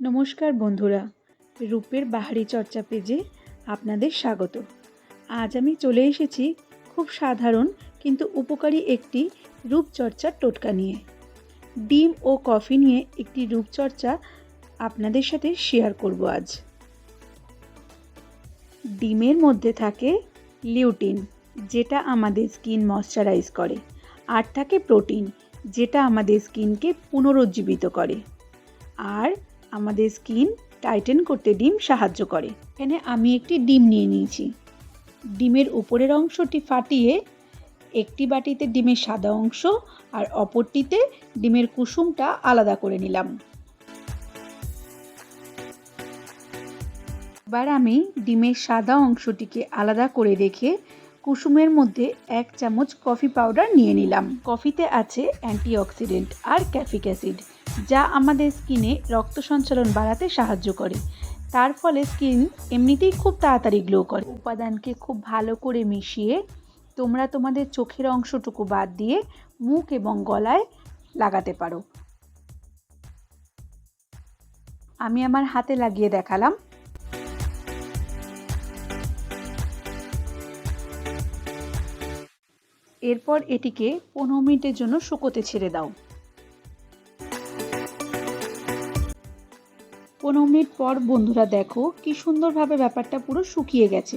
নমস্কার বন্ধুরা, রূপের বাহারি চর্চা পেজে আপনাদের স্বাগত। আজ আমি চলে এসেছি খুব সাধারণ কিন্তু উপকারী একটি রূপচর্চার টোটকা নিয়ে। ডিম ও কফি নিয়ে একটি রূপচর্চা আপনাদের সাথে শেয়ার করব আজ। ডিমের মধ্যে থাকে লিউটিন, যেটা আমাদের স্কিন ময়শ্চারাইজ করে, আর থাকে প্রোটিন, যেটা আমাদের স্কিনকে পুনরুজ্জীবিত করে আর আমাদের স্কিন টাইটেন করতে ডিম সাহায্য করে। এখানে আমি একটি ডিম নিয়ে নিয়েছি। ডিমের উপরের অংশটি ফাটিয়ে একটি বাটিতে ডিমের সাদা অংশ আর অপরটিতে ডিমের কুসুমটা আলাদা করে নিলাম। এবার আমি ডিমের সাদা অংশটিকে আলাদা করে রেখে কুসুমের মধ্যে 1 চামচ কফি পাউডার নিয়ে নিলাম। কফিতে আছে অ্যান্টিঅক্সিডেন্ট আর ক্যাফিক অ্যাসিড, যা আমাদের স্কিনে রক্ত সঞ্চালন বাড়াতে সাহায্য করে। তার ফলে স্কিন এমনিতেই খুব তাড়াতাড়ি গ্লো করে। উপাদানকে খুব ভালো করে মিশিয়ে তোমরা তোমাদের চোখের অংশটুকু বাদ দিয়ে মুখ এবং গলায় লাগাতে পারো। আমি আমার হাতে লাগিয়ে দেখালাম। এরপর এটিকে 15 মিনিটের জন্য শুকোতে ছেড়ে দাও। 15 মিনিট পর বন্ধুরা দেখো কি সুন্দরভাবে ব্যাপারটা পুরো শুকিয়ে গেছে,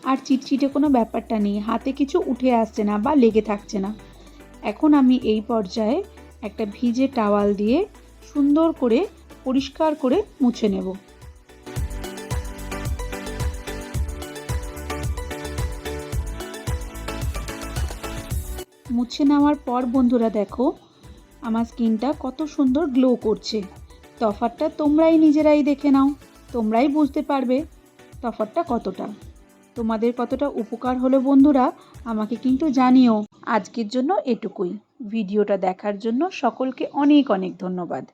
আর চিটচিটে কোনো ব্যাপারটা নেই, হাতে কিছু উঠে আসছে না বা লেগে থাকছে না। এখন আমি এই পর্যায়ে একটা ভিজে টাওয়াল দিয়ে সুন্দর করে পরিষ্কার করে মুছে নেব। মুছে নেওয়ার পর বন্ধুরা দেখো আমার স্কিনটা কত সুন্দর গ্লো করছে। তফাৎটা তোমরাই নিজেরাই দেখে নাও, তোমরাই বুঝতে পারবে তফাৎটা কতটা। তোমাদের কতটা উপকার হলো বন্ধুরা আমাকে কিন্তু জানিও। আজকের জন্য এটুকুই। ভিডিওটা দেখার জন্য সকলকে অনেক অনেক ধন্যবাদ।